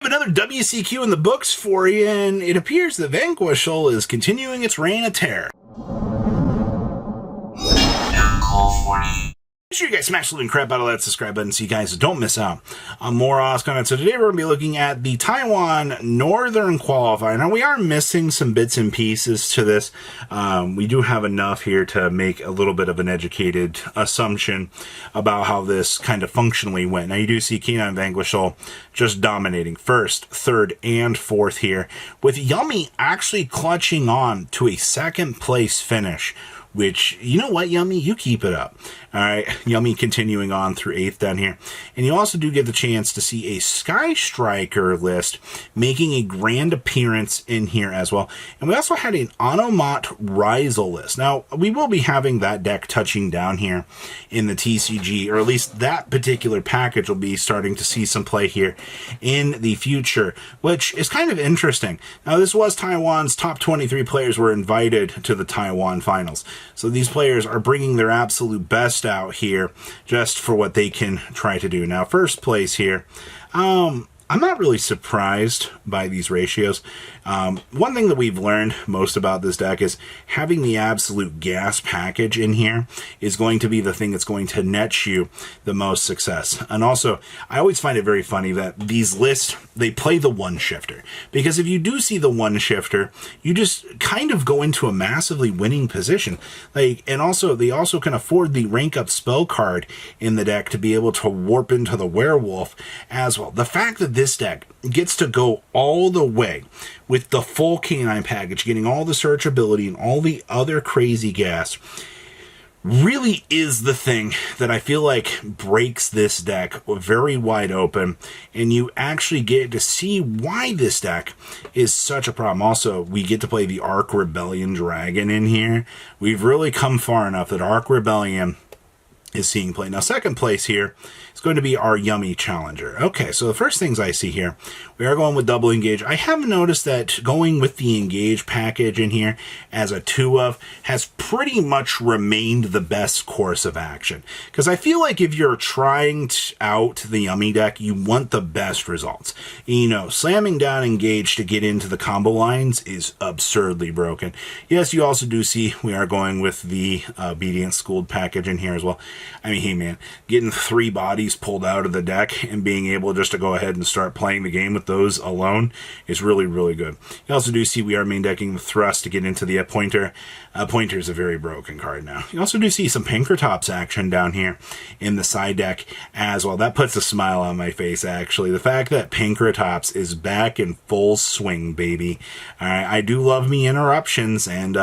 Another WCQ in the books for you, and it appears that Vanquishal is continuing its reign of terror. Make sure you guys smash the living crap out of that subscribe button so you guys don't miss out on more awesome content. So today we're going to be looking at the Taiwan Northern Qualifier. Now we are missing some bits and pieces to this. We do have enough here to make a little bit of an educated assumption about how this kind of functionally went. Now you do see K9 Vanquishal just dominating first, third, and fourth here, with Yummy actually clutching on to a second place finish. Which, you know what, Yummy? You keep it up. All right, Yummy continuing on through 8th down here. And you also do get the chance to see a Sky Striker list making a grand appearance in here as well. And we also had an Onomot Rizel list. Now, we will be having that deck touching down here in the TCG, or at least that particular package will be starting to see some play here in the future, which is kind of interesting. Now, this was Taiwan's top 23 players were invited to the Taiwan finals. So these players are bringing their absolute best out here just for what they can try to do. Now, first place here, I'm not really surprised by these ratios. One thing that we've learned most about this deck is having the absolute gas package in here is going to be the thing that's going to net you the most success. And also, I always find it very funny that these lists, they play the one shifter. Because if you do see the one shifter, you just kind of go into a massively winning position. And also, they also can afford the rank up spell card in the deck to be able to warp into the werewolf as well. The fact that this deck gets to go all the way with the full K9 package, getting all the searchability and all the other crazy gas, really is the thing that I feel like breaks this deck very wide open, and you actually get to see why this deck is such a problem. Also, we get to play the Arc Rebellion Dragon in here. We've really come far enough that Arc Rebellion is seeing play. Now, second place here is going to be our Yummy Challenger. Okay, so the first things I see here, we are going with double engage. I have noticed that going with the engage package in here as a 2-of has pretty much remained the best course of action. Because I feel like if you're trying out the Yummy deck, you want the best results. You know, slamming down engage to get into the combo lines is absurdly broken. Yes, you also do see we are going with the Obedient Schooled package in here as well. I mean, hey man, getting 3 bodies pulled out of the deck and being able just to go ahead and start playing the game with those alone is really, really good. You also do see we are main decking the Thrust to get into the Pointer. Pointer is a very broken card now. You also do see some Pinkertops action down here in the side deck as well. That puts a smile on my face, actually. The fact that Pinkertops is back in full swing, baby. I do love me interruptions, and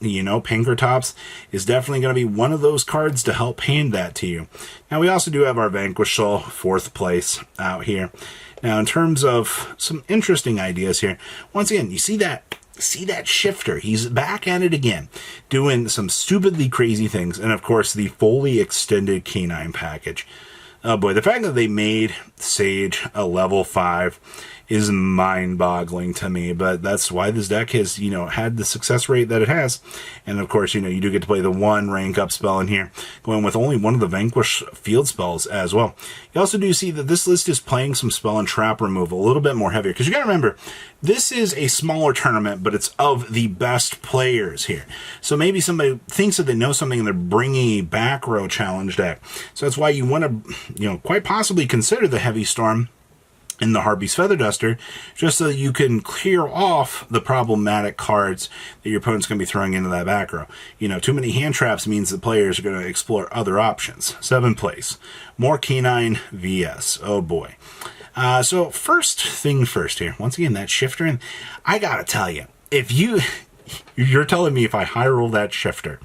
you know, Pinkertops is definitely going to be one of those cards to help hand that to you. Now, we also do have our Vanquishal 4th place out here. Now, in terms of some interesting ideas here, once again, you see that shifter. He's back at it again, doing some stupidly crazy things. And, of course, the fully extended K9 package. Oh, boy, the fact that they made Sage a level 5 is mind-boggling to me, but that's why this deck has, you know, had the success rate that it has. And of course, you know, you do get to play the 1 rank up spell in here, going with only one of the Vanquish field spells as well. You also do see that this list is playing some spell and trap removal a little bit more heavier, because you gotta remember, this is a smaller tournament, but it's of the best players here. So maybe somebody thinks that they know something and they're bringing a back row challenge deck. So that's why you want to, you know, quite possibly consider the Heavy Storm in the Harpy's Feather Duster, just so that you can clear off the problematic cards that your opponent's going to be throwing into that back row. You know, too many hand traps means that players are going to explore other options. 7th place. More K9 VS. Oh boy. So first thing first here. Once again, that shifter, and I gotta tell you, if you're telling me if I high roll that shifter,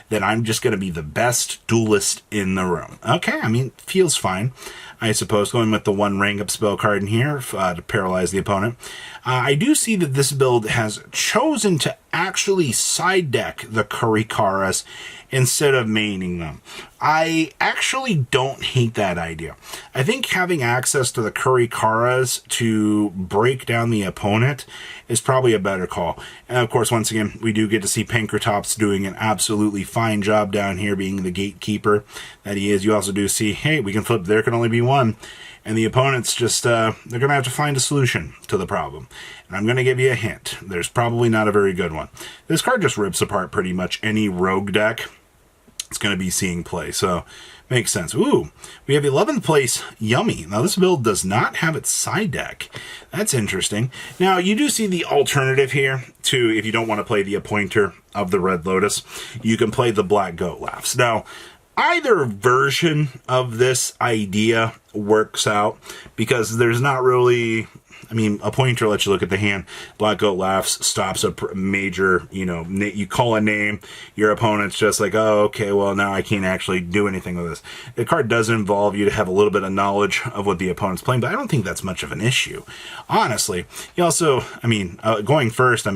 that I'm just going to be the best duelist in the room. Okay, I mean, feels fine, I suppose, going with the 1 rank up spell card in here to paralyze the opponent. I do see that this build has chosen to actually side deck the Kurikaras instead of maining them. I actually don't hate that idea. I think having access to the Kurikaras to break down the opponent is probably a better call. And of course, once again, we do get to see Pinkertops doing an absolutely fine job down here, being the gatekeeper that he is. You also do see, hey, we can flip, there can only be one. one, and the opponent's just, they're going to have to find a solution to the problem. And I'm going to give you a hint. There's probably not a very good one. This card just rips apart pretty much any rogue deck it's going to be seeing play, so makes sense. Ooh, we have 11th place Yummy. Now, this build does not have its side deck. That's interesting. Now, you do see the alternative here to, if you don't want to play the Appointer of the Red Lotus, you can play the Black Goat Laughs. Now, either version of this idea works out because there's not really... I mean, Appointer lets you look at the hand. Black Goat Laughs stops a major, you call a name, your opponent's just like, oh, okay, well, now I can't actually do anything with this. The card does involve you to have a little bit of knowledge of what the opponent's playing, but I don't think that's much of an issue. Honestly, you also, going first,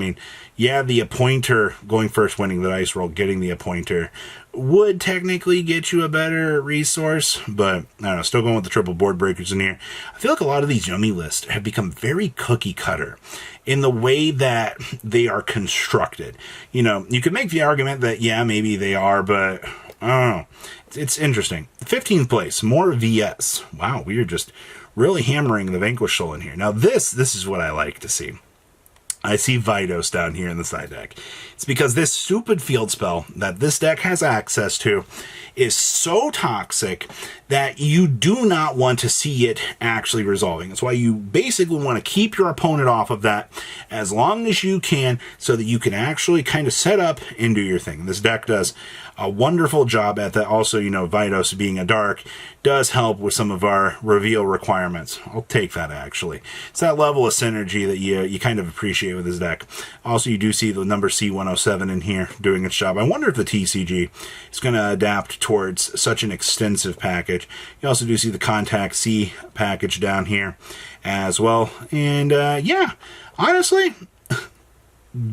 yeah, the Appointer going first, winning the dice roll, getting the Appointer would technically get you a better resource, but I don't know, still going with the triple board breakers in here. I feel like a lot of these Yummy lists have become very cookie cutter in the way that they are constructed. You could make the argument that, yeah, maybe they are, but I don't know. It's interesting. 15th place, more VS. Wow, we are just really hammering the Vanquish Soul in here. Now this is what I like to see. I see Vidos down here in the side deck. It's because this stupid field spell that this deck has access to is so toxic that you do not want to see it actually resolving. That's why you basically want to keep your opponent off of that as long as you can so that you can actually kind of set up and do your thing. This deck does a wonderful job at that. Also, Vidos being a dark does help with some of our reveal requirements. I'll take that, actually. It's that level of synergy that you kind of appreciate with this deck. Also, you do see the number C107 in here doing its job. I wonder if the TCG is going to adapt towards such an extensive package. You also do see the Contact C package down here as well. And, yeah, honestly,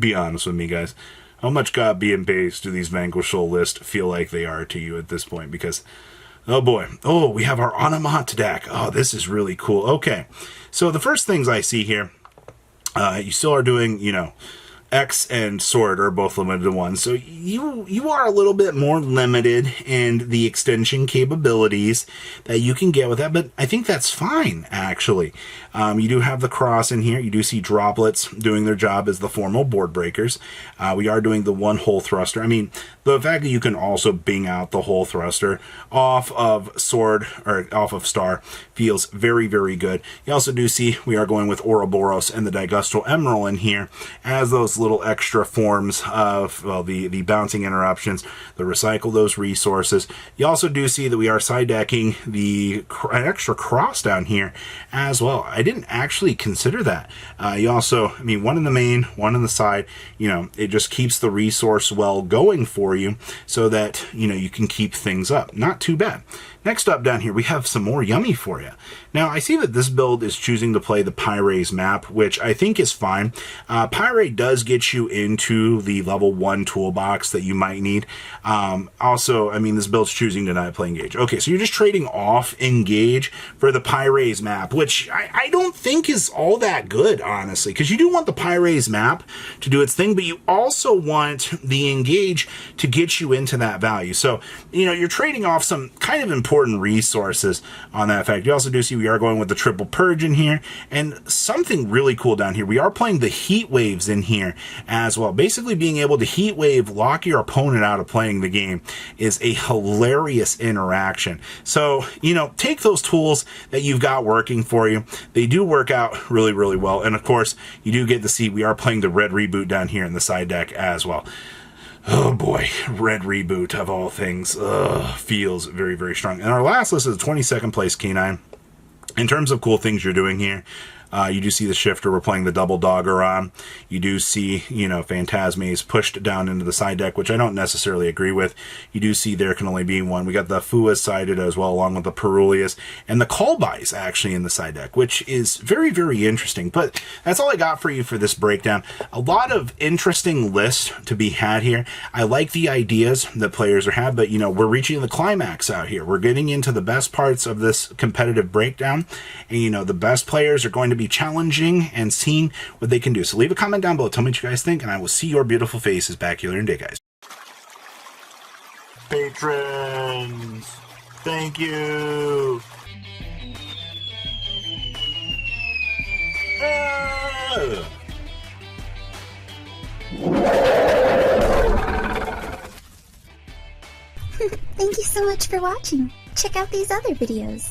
be honest with me, guys. How much God being based do these Vanquish Soul lists feel like they are to you at this point? Because, oh boy. Oh, we have our Onomont deck. Oh, this is really cool. Okay. So the first things I see here, you still are doing, X and Sword are both limited to 1. So you are a little bit more limited in the extension capabilities that you can get with that, but I think that's fine, actually. You do have the Cross in here. You do see Droplets doing their job as the formal board breakers. We are doing the one Hole Thruster. The fact that you can also bing out the Hole Thruster off of Sword, or off of Star, feels very, very good. You also do see we are going with Ouroboros and the Digustral Emerald in here as those little extra forms of, the bouncing interruptions, the recycle those resources. You also do see that we are side decking the extra Cross down here as well. I didn't actually consider that. You also, one in the main, one in the side, it just keeps the resource well going for you so that, you can keep things up. Not too bad. Next up down here, we have some more Yummy for you. Now, I see that this build is choosing to play the Pyre's map, which I think is fine. Pyre does get you into the level 1 toolbox that you might need. Also, this build's choosing to not play Engage. Okay, so you're just trading off Engage for the Pyre's map, which I don't think is all that good, honestly, because you do want the Pyre's map to do its thing, but you also want the Engage to get you into that value. So, you're trading off some kind of important resources on that fact. You also do see we are going with the Triple Purge in here, and something really cool down here. We are playing the Heat Waves in here as well. Basically, being able to Heat Wave, lock your opponent out of playing the game is a hilarious interaction. So, take those tools that you've got working for you. They do work out really, really well. And of course, you do get to see we are playing the Red Reboot down here in the side deck as well. Oh boy, Red Reboot of all things. Feels very, very strong. And our last list is the 22nd place Canine. In terms of cool things you're doing here, you do see the Shifter. We're playing the Double Dogger on. You do see, Phantasmes pushed down into the side deck, which I don't necessarily agree with. You do see there can only be one. We got the Fuas sided as well, along with the Perulius. And the Callbys actually in the side deck, which is very, very interesting. But that's all I got for you for this breakdown. A lot of interesting lists to be had here. I like the ideas that players are having, but, we're reaching the climax out here. We're getting into the best parts of this competitive breakdown. And, the best players are going to be challenging and seeing what they can do. So leave a comment down below. Tell me what you guys think, and I will see your beautiful faces back here in a day, guys. Patrons, thank you. Thank you so much for watching. Check out these other videos.